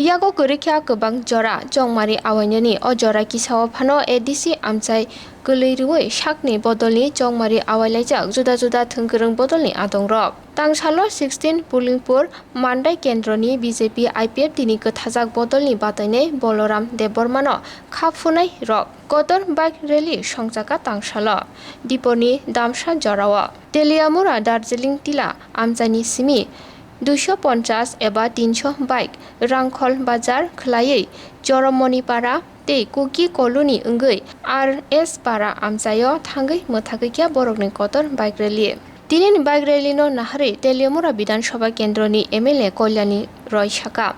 Yago Gurikya Gubang Jora, Chongmari Awai o Jora Kisawa Pano ADC Amchai Gulirui Shakni Bodoli, Chongmari Awai Lajak, Juda Juda Thungkurung Bodoli Adong Rock. Tangsalo 16 Pulinpur, Mandwi Kendroni BJP IPF Dini Kathajak Bodolni Batane, Boloram Debormano, Kapfunai Rock. Kotor bike rally Songchakha Tangsalo. Diponi Damsha Jorawa. Teliamura Darjeeling Tila, Amchani Simi. 250 एबा 300 bike रांखल बाजार खलायै जरमनिपारा ते cookie कलुनि अंगै RS पारा आमजायो थांगै मोथागैया बरकनि Qatar bike rally दिनैनि bike रैलीनो नाहरै Teliamura विधानसभा केन्द्रनि MLA Kalyani रय साका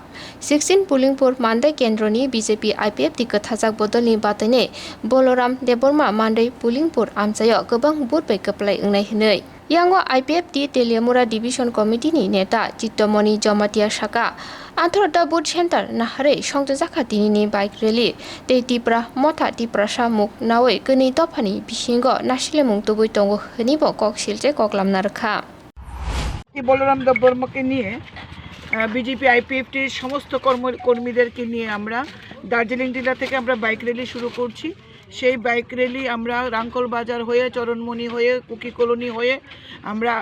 16 पुलिंपुर मानदै केन्द्रनि BJP IPF दिखो थाजाक बदलनि बातैने बलराम देबरमा मानदै पुलिंपुर आमजायो गोबां बुट बै कप्लाय ओंनाय हिनै Yango IPF di Teliamura Division Committee ni neta Chitomoni Jomatia Shaka Anthroda Boot Center Nahare Songchakha ni bike rally Te Tipra Mota Tiprasha Muk Nawe Guni Topani Bishingo Nashilemung Tubui Tongo Henibo Kok Silje Koklam Narkha Balaram দেববর্মাকে নিয়ে BJP আইপিএফটির সমস্ত কর্মীদেরকে নিয়ে আমরা দার্জিলিং জেলা থেকে আমরা bike rally শুরু করছি সেই বাইক র্যালি আমরা রাঙ্কল বাজার হয়ে চরণমণি হয়ে কুকি কলোনি হয়ে আমরা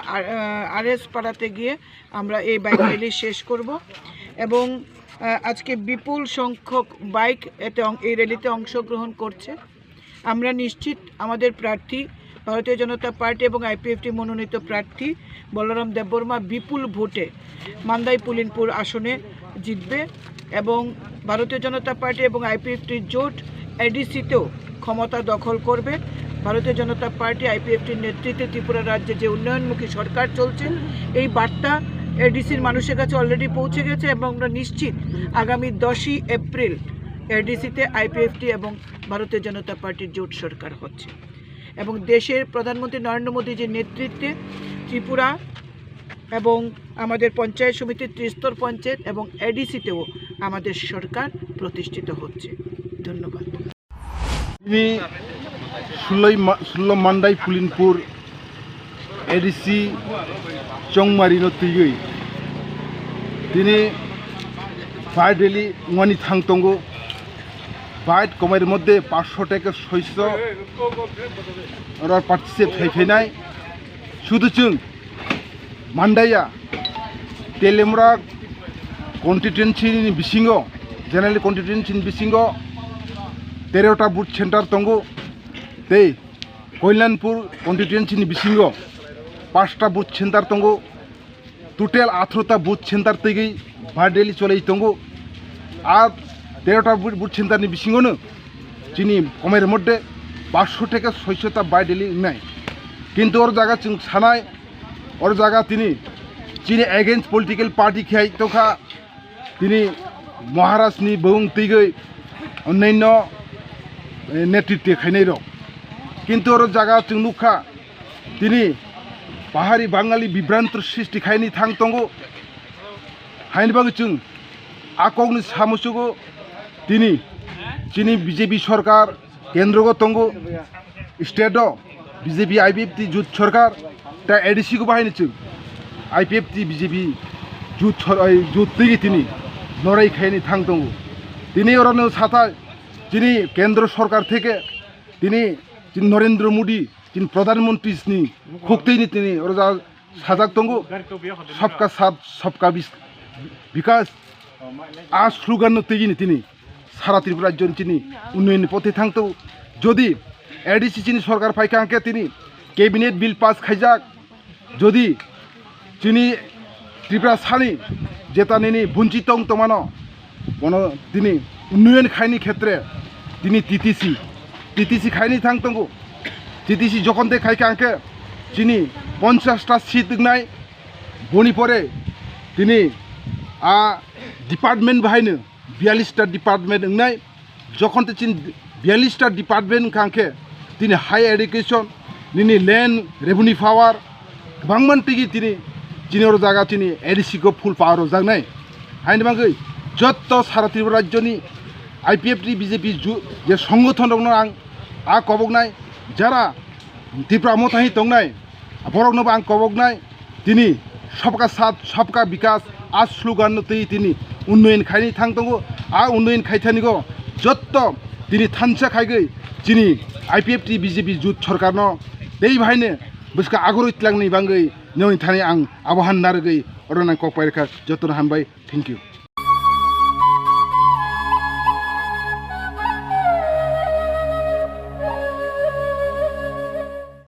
আরএস পাড়াতে গিয়ে আমরা এই বাইক র্যালি শেষ করব এবং আজকে বিপুল সংখ্যক বাইক এতে এই র্যালিতে অংশগ্রহণ করছে আমরা নিশ্চিত আমাদের প্রার্থী ভারতীয় জনতা পার্টি এবং আইপিএফটি মনোনীত প্রার্থী বলরাম দেববর্মা বিপুল ভোটে মান্দাই পুলিনপুর আসনে জিতবে এবং ভারতীয় জনতা পার্টি এবং আইপিএফটির জোট এডিসিতেও ক্ষমতা দখল করবে ভারতীয় জনতা পার্টি আইপিএফটির নেতৃত্বে ত্রিপুরা রাজ্যে যে উন্নয়নমুখী সরকার চলছে এই বার্তা এডিসির মানুষের কাছে অলরেডি পৌঁছে গেছে এবং আমরা নিশ্চিত আগামী 10ই এপ্রিল এডিসিতে আইপিএফটি এবং ভারতীয় জনতা পার্টির জোট সরকার হচ্ছে এবং দেশের প্রধানমন্ত্রী নরেন্দ্র মোদীজির নেতৃত্বে ত্রিপুরা এবং আমাদের পঞ্চায়েত সমিতির ত্রিস্তর পঞ্চায়েত এবং এডিসিতেও আমাদের সরকার প্রতিষ্ঠিত হচ্ছে ধন্যবাদ তিনি 16 মান্দাই পুলিনপুর এডিসি চংমারি নতুই তিনি বাইক র্যালি ওয়ানি থাংতঙ্গো বাইক কমের মধ্যে 500 থেকে 600 ওরা পার্টিসিপেট হইফেনাই শুধু जों मान्दाया तेलेमुरा कन्स्टिट्युएन्सिनि बिसिङाव जेनेरेल कन्स्टिट्युएन्सिनि बिसिङाव 13टा बुथ सेन्टार दंगो दै कल्याणपुर कन्स्टिट्युएन्सिनि बिसिङाव 5टा बुथ सेन्टार दंगो टोटेल 18टा बुथ सेन्टार तैगै बारडेलि चलै दंगो আর 13টা বুথ সেন্টারनि बिसिङावनो जोंनि कमेर मध्य 500 থেকে 600টা बारडेलि নাই কিন্তু ওর জায়গা जों सानाय और जागा তিনি एगेन्स्ट पलिटिकल पार्टी खाई तोखा তিনি महाराष्ट्रनि बौं तैगै अन्यान्य नेतृत्व खायनाय रं किन्तु और जागा जों नुखा তিনি पाहाड़ी बांगाली विभ्रांत सृष्टि खायनि थां दंगो हायनबागै जों आकंनि सामसुगो তিনি बीजेपी सरकार केंद्रगो दंगो स्टेटआव बीजेपी आईपीएफटी जुथ सरकार दा एडिसी को बाहायनो जों आईपीएफटी बीजेपी जुथ तैगै তিনি नराय खायनि थां दंगो তিনি ओरनो साथा যিনি केंद्र सरकार থেকে তিনি नरेंद्र मोदी যিনি प्रधानमंत्री खुक्तैनि তিনি ओरजा साजाक दंगो सबका साथ सबका विकास आ स्लोगान तैगैनि তিনি सारा त्रिपुरा राज्य তিনি उन्नयन पथे थांतो যদি एडिसी যিনি सरकार फायखांके তিনি कैबिनेट बिल पास खायजाक যদি যিনি ত্রিপুরা सानि जेतानि बंचितं तमानो कोनो তিনি उन्नयन खायनि क्षेत्रे তিনি टीटीसी खायनि थांतंगो टीटीसी जखनते खायखांके যিনি 50টা सीट नाय बनि परे তিনি आ डिपार्टमेंट बाहायनो 42টা डिपार्टमेंट नाय जखनते তিনি 42টা डिपार्टमेंट खांके তিনি हाई एडुकेशन निनी लैंड रेवेन्यू पावर गोबां तैगै তিনি और जागा তিনি एडिसी को फुल पावर जागनाय हायनबागै जत्त सारा त्रिपुरा राज्यनि आईपीएफटी बीजेपी जे संगठन दं आं आ कबगनाय जारा त्रिपुरा मथाहि दंनाय बरकनोबो आं कबगनाय তিনি सबका साथ सबका विकास आ स्लोगान तै তিনি उन्नयन खायनि थां दङ आ उन्नयन खायथानिगो जत्त दिनै थानसा खायगै जिनि आइपिएफटि बिजेपि जुथ सरकारनो दै भाइनो बुसका आगुर इतलांनि बांगै नोंनि थाने आं आबहान नारगै अरनां ककपायरखा जत्न हामबाय थेंक इउ